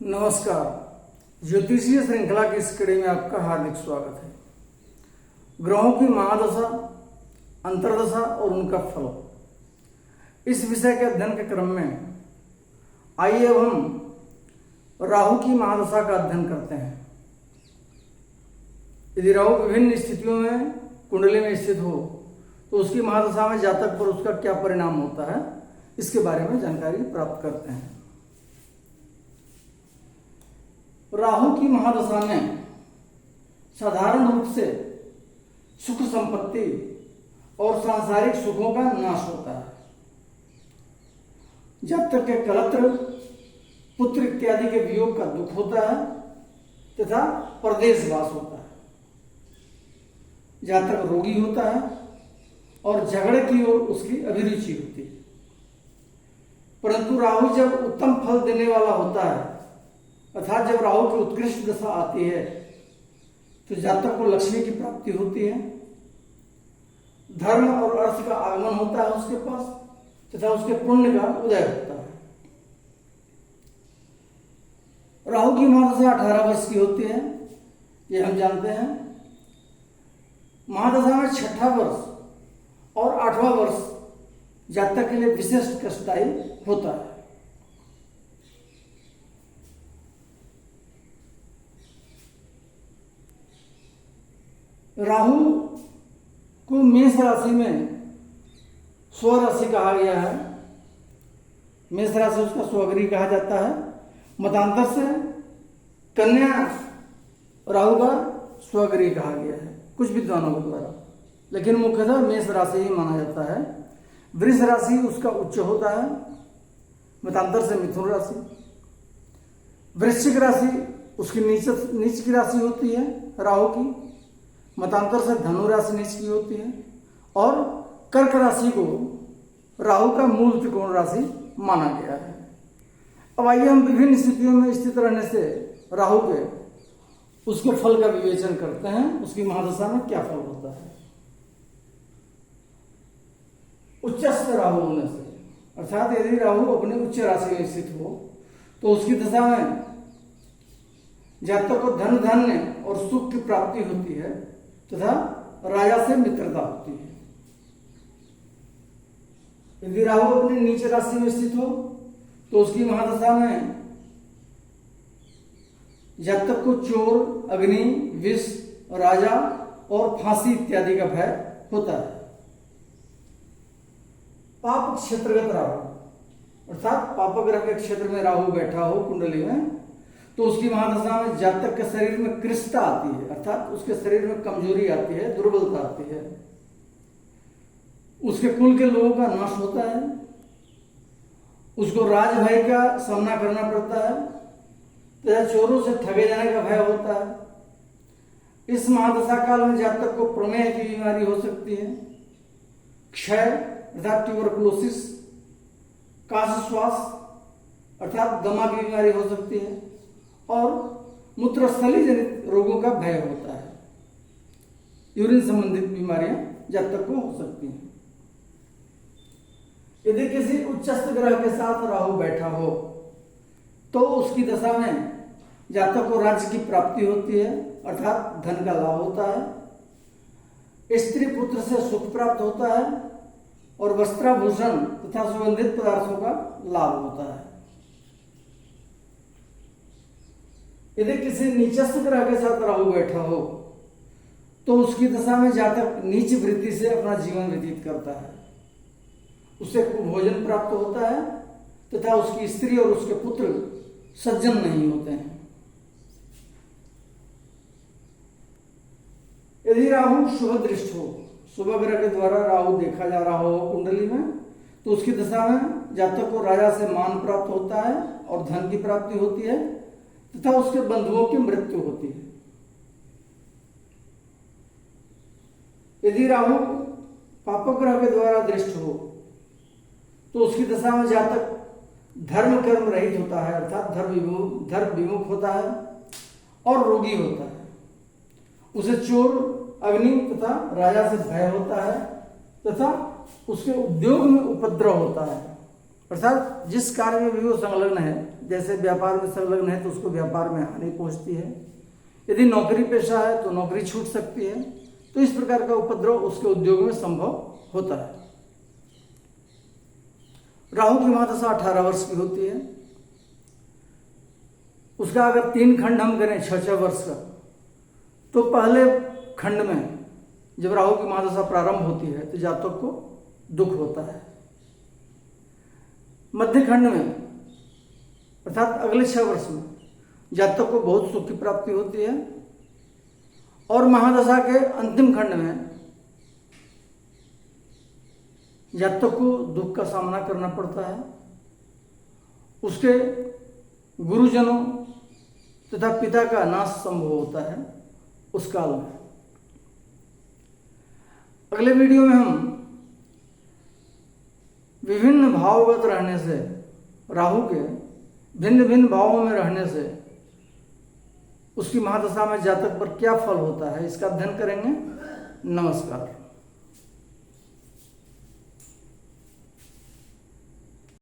नमस्कार। ज्योतिषीय श्रृंखला की इस कड़ी में आपका हार्दिक स्वागत है। ग्रहों की महादशा, अंतर्दशा और उनका फल, इस विषय के अध्ययन के क्रम में आइए अब हम राहु की महादशा का अध्ययन करते हैं। यदि राहु विभिन्न स्थितियों में कुंडली में स्थित हो तो उसकी महादशा में जातक पर उसका क्या परिणाम होता है, इसके बारे में जानकारी प्राप्त करते हैं। राहु की महादशा में साधारण रूप से सुख संपत्ति और सांसारिक सुखों का नाश होता है। जातक के कलत्र, पुत्र इत्यादि के वियोग का दुख होता है तथा परदेशवास होता है। जातक रोगी होता है और झगड़े की ओर उसकी अभिरुचि होती है। परंतु राहु जब उत्तम फल देने वाला होता है अर्थात जब राहु की उत्कृष्ट दशा आती है तो जातक को लक्ष्मी की प्राप्ति होती है, धर्म और अर्थ का आगमन होता है उसके पास तथा उसके पुण्य का उदय होता है। राहु की महादशा 18 वर्ष की होती है, ये हम जानते हैं। महादशा में 6ठा वर्ष और 8वां वर्ष जातक के लिए विशिष्ट कष्टदायी होता है। राहु को मेष राशि में स्वराशि कहा गया है। मेष राशि उसका स्वगृह कहा जाता है। मतांतर से कन्या राहु का स्वगृह कहा गया है कुछ विद्वानों के द्वारा, लेकिन मुख्यतः मेष राशि ही माना जाता है। वृष राशि उसका उच्च होता है, मतांतर से मिथुन राशि। वृश्चिक राशि उसकी नीच की राशि होती है राहु की, मतांतर से धनु राशि नीच की होती है। और कर्क राशि को राहु का मूल त्रिकोण राशि माना गया है। अब आइए हम विभिन्न स्थितियों में स्थित रहने से राहु के उसके फल का विवेचन करते हैं, उसकी महादशा में क्या फल होता है। उच्चस्थ राहु होने से अर्थात यदि राहु अपने उच्च राशि में स्थित हो तो उसकी दशा में जातक को धन धान्य और सुख की प्राप्ति होती है तथा राजा से मित्रता होती है। यदि राहु अपनी नीच राशि में स्थित हो तो उसकी महादशा में जातक को चोर, अग्नि, विष, राजा और फांसी इत्यादि का भय होता है। पाप क्षेत्रगत राहु अर्थात पाप ग्रह के क्षेत्र में राहु बैठा हो कुंडली में तो उसकी महादशा में जातक के शरीर में कृष्णता आती है अर्थात उसके शरीर में कमजोरी आती है, दुर्बलता आती है। उसके कुल के लोगों का नाश होता है, उसको राज भय का सामना करना पड़ता है तथा चोरों से ठगे जाने का भय होता है। इस महादशा काल में जातक को प्रमेह की बीमारी हो सकती है, क्षय अर्थात ट्यूबरकुलोसिस, काशश्वास अर्थात दमा की बीमारी हो सकती है और मूत्रस्थली जनित रोगों का भय होता है। यूरिन संबंधित बीमारियां जातक को हो सकती हैं। यदि किसी उच्चस्थ ग्रह के साथ राहु बैठा हो तो उसकी दशा में जातक को राज्य की प्राप्ति होती है अर्थात धन का लाभ होता है, स्त्री पुत्र से सुख प्राप्त होता है और वस्त्राभूषण तथा सुगंधित पदार्थों का लाभ होता है। यदि किसी नीचस्थ ग्रह के साथ राहु बैठा हो तो उसकी दशा में जातक नीच वृत्ति से अपना जीवन व्यतीत करता है, उसे भोजन प्राप्त होता है तथा उसकी स्त्री और उसके पुत्र सज्जन नहीं होते हैं। यदि राहु शुभ दृष्ट हो, शुभ ग्रह के द्वारा राहु देखा जा रहा हो कुंडली में तो उसकी दशा में जातक को राजा से मान प्राप्त होता है और धन की प्राप्ति होती है तथा उसके बंधुओं की मृत्यु होती है। यदि राहु पाप ग्रह के द्वारा दृष्ट हो तो उसकी दशा में जातक धर्म कर्म रहित होता है अर्थात धर्म विमुख होता है और रोगी होता है। उसे चोर, अग्नि तथा राजा से भय होता है तथा उसके उद्योग में उपद्रव होता है अर्थात जिस कार्य में भी वो संलग्न है, जैसे व्यापार में संलग्न है तो उसको व्यापार में हानि पहुंचती है, यदि नौकरी पेशा है तो नौकरी छूट सकती है। तो इस प्रकार का उपद्रव उसके उद्योग में संभव होता है। राहु की महादशा 18 वर्ष की होती है। उसका अगर 3 खंड हम करें 6-6 वर्ष का, तो पहले खंड में जब राहु की महादशा प्रारंभ होती है तो जातक को दुख होता है। मध्य खंड में अर्थात अगले 6 वर्ष में जातक को बहुत सुख की प्राप्ति होती है, और महादशा के अंतिम खंड में जातक को दुख का सामना करना पड़ता है। उसके गुरुजनों तथा पिता का नाश संभव होता है उस काल में। अगले वीडियो में हम विभिन्न भावगत रहने से, राहु के भिन्न भिन्न भावों में रहने से उसकी महादशा में जातक पर क्या फल होता है इसका अध्ययन करेंगे। नमस्कार।